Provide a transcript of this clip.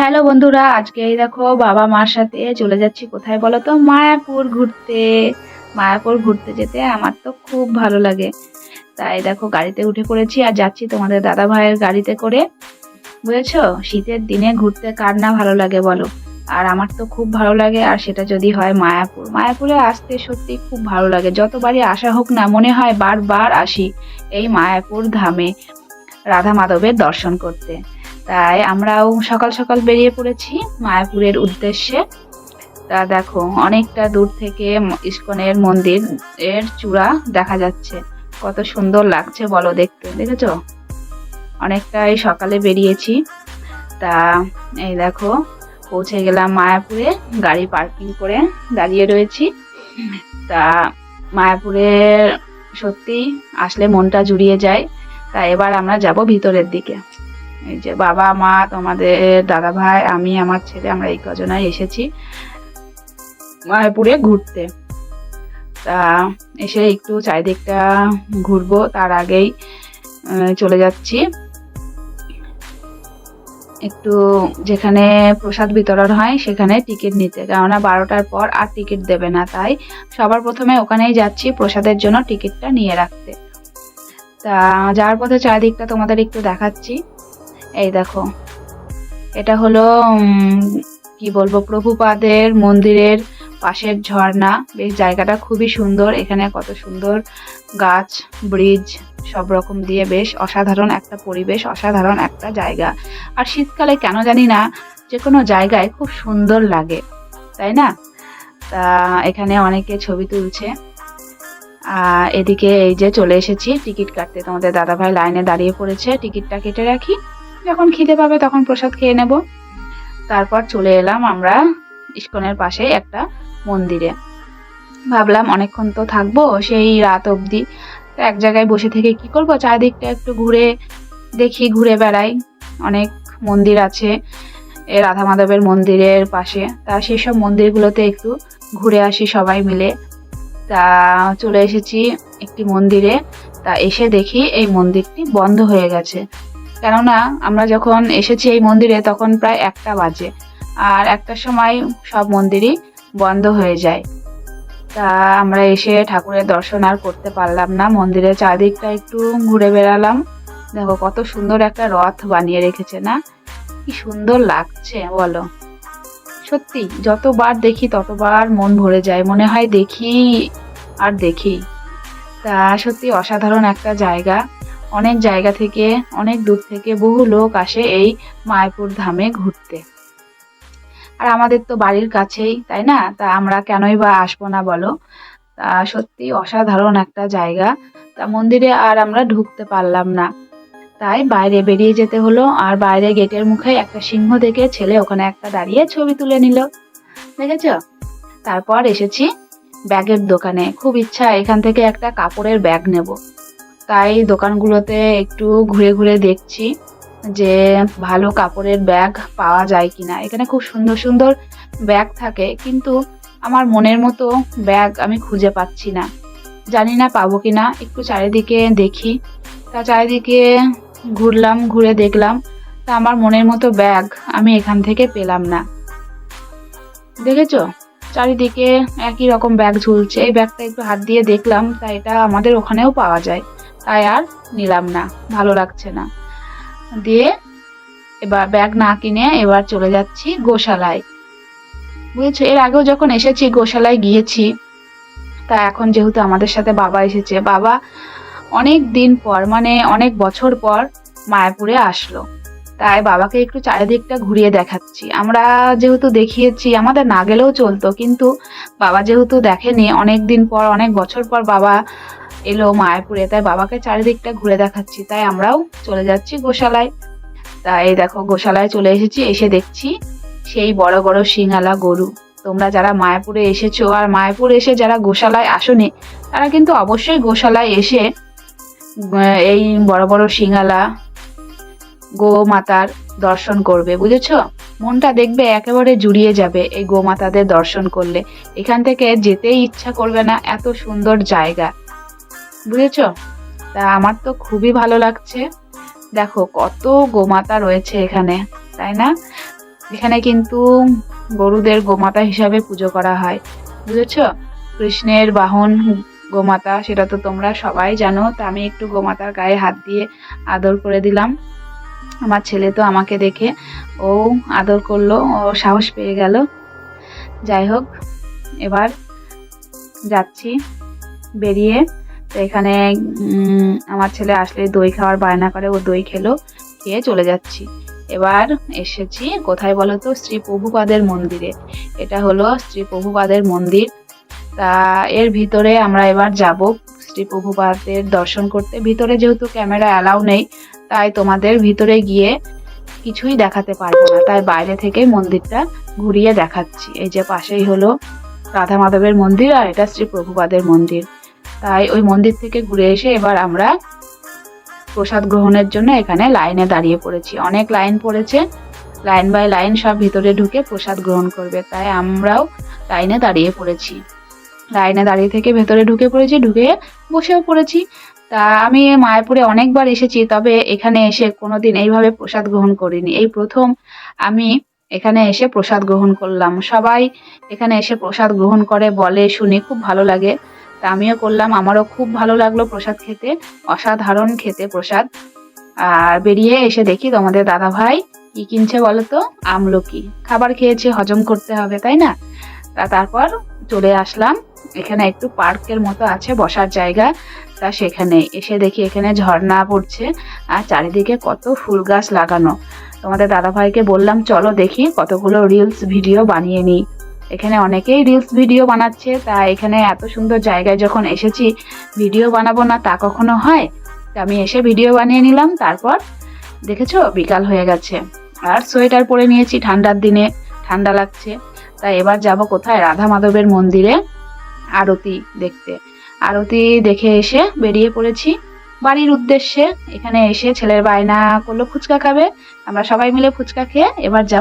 Hello বন্ধুরা, আজকে এই দেখো বাবা মার সাথে চলে যাচ্ছি কোথায় বলো তো? মায়াপুর ঘুরতে। মায়াপুর ঘুরতে যেতে আমার তো খুব ভালো লাগে। তাই দেখো গাড়িতে উঠে পড়েছি আর যাচ্ছি তোমাদের দাদা ভাইয়ের গাড়িতে করে। বুঝেছো? শীতের দিনে ঘুরতে কার না ভালো লাগে বলো? আর আমার তো খুব ভালো লাগে, আর সেটা যদি হয় মায়াপুর। মায়াপুরে আসতে সত্যি খুব ভালো লাগে, যতবারই আসা হোক না মনে হয় বারবার আসি এই মায়াপুর ধামে রাধা মাধবের দর্শন করতে। তাই আমরাও সকাল সকাল বেরিয়ে পড়েছি মায়াপুরের উদ্দেশ্যে। তা দেখো অনেকটা দূর থেকে ইস্কনের মন্দির এর চূড়া দেখা যাচ্ছে। কত সুন্দর লাগছে বলো দেখতে, দেখেছো? অনেকটাই সকালে বেরিয়েছি। তা এই দেখো পৌঁছে গেলাম মায়াপুরে, গাড়ি পার্কিং করে দাঁড়িয়ে রয়েছি। তা মায়াপুরে সত্যি আসলে মনটা জুড়িয়ে যায়। তা এবার আমরা যাব ভিতরের দিকে। এই যে বাবা মা, তোমাদের দাদা ভাই, আমি, আমার ছেলে, আমরা এই কজনাই এসেছি মায়াপুরে ঘুরতে। তা এসে একটু চারিদিকটা ঘুরবো, তার আগেই চলে যাচ্ছি একটু যেখানে প্রসাদ বিতরণ হয় সেখানে টিকিট নিতে, কেননা 12টার পর আর টিকিট দেবে না। তাই সবার প্রথমে ওখানেই যাচ্ছি প্রসাদের জন্য টিকিটটা নিয়ে রাখতে। তা যাওয়ার পথে চারিদিকটা তোমাদের একটু দেখাচ্ছি। এই দেখো এটা হলো কি বলবো, প্রভুপাদের মন্দিরের পাশের ঝর্ণা। বেশ জায়গাটা খুবই সুন্দর, এখানে কত সুন্দর গাছ, ব্রিজ সব রকম দিয়ে বেশ অসাধারণ একটা পরিবেশ, অসাধারণ একটা জায়গা। আর শীতকালে কেন জানি না যে কোনো জায়গায় খুব সুন্দর লাগে, তাই না? তা এখানে অনেকে ছবি তুলছে। এদিকে এই যে চলে এসেছি টিকিট কাটতে, তোমাদের দাদাভাই লাইনে দাঁড়িয়ে পড়েছে। টিকিটটা কেটে রাখি, যখন খিদে পাবে তখন প্রসাদ খেয়ে নেব। তারপর চলে এলাম আমরা ইস্কনের পাশে একটা মন্দিরে। ভাবলাম অনেকক্ষণ তো থাকবো, সেই রাত অবধি, তো এক জায়গায় বসে থেকে কি করব, চারিদিকটা একটু ঘুরে দেখি, ঘুরে বেড়াই। অনেক মন্দির আছে এ রাধা মাধবের মন্দিরের পাশে, তা সেসব মন্দিরগুলোতে একটু ঘুরে আসি সবাই মিলে। তা চলে এসেছি একটি মন্দিরে। তা এসে দেখি এই মন্দিরটি বন্ধ হয়ে গেছে, কেননা আমরা যখন এসেছি এই মন্দিরে তখন প্রায় 1টা বাজে, আর 1টার সময় সব মন্দিরই বন্ধ হয়ে যায়। তা আমরা এসে ঠাকুরের দর্শন আর করতে পারলাম না। মন্দিরের চারদিকটা একটু ঘুরে বেড়ালাম। দেখো কত সুন্দর একটা রথ বানিয়ে রেখেছে না? কি সুন্দর লাগছে বলো? সত্যি যতবার দেখি ততবার মন ভরে যায়, মনে হয় দেখি আর দেখি। তা সত্যি অসাধারণ একটা জায়গা। অনেক জায়গা থেকে, অনেক দূর থেকে বহু লোক আসে এই মায়াপুর ধামে ঘুরতে। আর আমাদের তো বাড়ির কাছেই, তাই না? তা আমরা কেনই বা আসবো না বলো? তা সত্যি অসাধারণ একটা জায়গা। তা মন্দিরে আর আমরা ঢুকতে পারলাম না, তাই বাইরে বেরিয়ে যেতে হলো। আর বাইরে গেটের মুখে একটা সিংহ দেখে ছেলে ওখানে একটা দাঁড়িয়ে ছবি তুলে নিল, দেখেছো? তারপর এসেছি ব্যাগের দোকানে। খুব ইচ্ছা এখান থেকে একটা কাপড়ের ব্যাগ নেব, তাই দোকানগুলোতে একটু ঘুরে ঘুরে দেখছি যে ভালো কাপড়ের ব্যাগ পাওয়া যায় কিনা। এখানে খুব সুন্দর সুন্দর ব্যাগ থাকে, কিন্তু আমার মনের মতো ব্যাগ আমি খুঁজে পাচ্ছি না। জানি না পাবো কিনা, একটু চারিদিকে দেখি। তা চারিদিকে ঘুরলাম, ঘুরে দেখলাম, তা আমার মনের মতো ব্যাগ আমি এখান থেকে পেলাম না। দেখেছো? চারিদিকে একই রকম ব্যাগ ঝুলছে। এই ব্যাগটা একটু হাত দিয়ে দেখলাম, তা এটা আমাদের ওখানেও পাওয়া যায়, তাই আর নিলাম না, ভালো লাগছে না। দিয়ে এবার ব্যাগ না কিনে এবার চলে যাচ্ছি গোশালায়। বুঝেছো? এর আগেও যখন এসেছি গোশালায় গিয়েছি। তা এখন যেহেতু আমাদের সাথে বাবা এসেছে, বাবা অনেক দিন পর, মানে অনেক বছর পর মায়াপুরে আসলো, তাই বাবাকে একটু চারিদিকটা ঘুরিয়ে দেখাচ্ছি। আমরা যেহেতু দেখিয়েছি, আমাদের না গেলেও চলতো, কিন্তু বাবা যেহেতু দেখেনি, অনেক দিন পর, অনেক বছর পর বাবা এলো মায়াপুরে, তাই বাবাকে চারিদিকটা ঘুরে দেখাচ্ছি। তাই আমরাও চলে যাচ্ছি গোশালায়। তা এই দেখো গোশালায় চলে এসেছি, এসে দেখছি সেই বড় বড় সিংহালা গরু। তোমরা যারা মায়াপুরে এসেছো আর মায়াপুর এসে যারা গোশালায় আসোনি, তারা কিন্তু অবশ্যই গোশালায় এসে এই বড় বড় সিংহালা গোমাতার দর্শন করবে। বুঝেছো? মনটা দেখবে একেবারে জুড়িয়ে যাবে এই গোমাতাদের দর্শন করলে। এখান থেকে যেতেই ইচ্ছা করবে না, এত সুন্দর জায়গা। বুঝেছো? তা আমার তো খুবই ভালো লাগছে। দেখো কত গোমাতা রয়েছে এখানে, তাই না? এখানে কিন্তু গরুদের গোমাতা হিসাবে পুজো করা হয়, বুঝেছো? কৃষ্ণের বাহন গোমাতা, সেটা তো তোমরা সবাই জানো। তা আমি একটু গোমাতার গায়ে হাত দিয়ে আদর করে দিলাম। আমার ছেলে তো আমাকে দেখে ও আদর করলো, ও সাহস পেয়ে গেল। যাই হোক, এবার যাচ্ছি বেরিয়ে। তো এখানে আমার ছেলে আসলে দই খাওয়ার বায়না করে, ও দই খেলো, খেয়ে চলে যাচ্ছি। এবার এসেছি কোথায় বলো তো? শ্রী প্রভুপাদের মন্দিরে। এটা হলো শ্রী প্রভুপাদের মন্দির। তা এর ভিতরে আমরা এবার যাব শ্রী প্রভুপাদের দর্শন করতে। ভিতরে যেহেতু ক্যামেরা অ্যালাউ নেই, তাই তোমাদের ভিতরে গিয়ে কিছুই দেখাতে পারবো না, তাই বাইরে থেকে মন্দিরটা ঘুরিয়ে দেখাচ্ছি। এই যে পাশেই হলো রাধা মাধবের মন্দির, আর এটা শ্রী প্রভুপাদের মন্দির। তাই ওই মন্দির থেকে ঘুরে এসে এবার আমরা প্রসাদ গ্রহণের জন্য এখানে লাইনে দাঁড়িয়ে পড়েছি। অনেক লাইন পড়েছে, লাইন বাই লাইন সব ভিতরে ঢুকে প্রসাদ গ্রহণ করবে, তাই আমরাও লাইনে দাঁড়িয়ে পড়েছি। লাইনে দাঁড়িয়ে থেকে ভেতরে ঢুকে পড়েছি, ঢুকে বসেও পড়েছি। তা আমি মায়াপুরে অনেকবার এসেছি, তবে এখানে এসে কোনোদিন এইভাবে প্রসাদ গ্রহণ করিনি। এই প্রথম আমি এখানে এসে প্রসাদ গ্রহণ করলাম। সবাই এখানে এসে প্রসাদ গ্রহণ করে, বলে, শুনি, খুব ভালো লাগে। তা আমিও করলাম, আমারও খুব ভালো লাগলো প্রসাদ খেতে, অসাধারণ খেতে প্রসাদ। আর বেরিয়ে এসে দেখি তোমাদের দাদা ভাই কি কিনছে বলো তো? আমলকি। খাবার খেয়েছে, হজম করতে হবে, তাই না? তারপর চলে আসলাম, এখানে একটু পার্কের মতো আছে বসার জায়গা। তা সেখানে এসে দেখি এখানে ঝর্ণা পড়ছে, আর চারিদিকে কত ফুল গাছ লাগানো। তোমাদের দাদা ভাইকে বললাম, চলো দেখি কতগুলো রিলস ভিডিও বানিয়ে নিই। এখানে অনেকেই রিলস ভিডিও বানাচ্ছে, তা এখানে এত সুন্দর জায়গায় যখন এসেছি, ভিডিও বানাবো না তা কখনো হয়? তা আমি এসে ভিডিও বানিয়ে নিলাম। তারপর দেখেছো বিকাল হয়ে গেছে, আর সোয়েটার পরে নিয়েছি, ঠান্ডার দিনে ঠান্ডা লাগছে। তাই এবার যাব কোথায়? রাধা মাধবের মন্দিরে আরতি দেখতে। আরতি দেখে এসে বেরিয়ে পড়েছি বাড়ির উদ্দেশ্যে। এখানে এসে ছেলের বায়না করলো ফুচকা খাবে, আমরা সবাই মিলে ফুচকা খেয়ে এবার যাব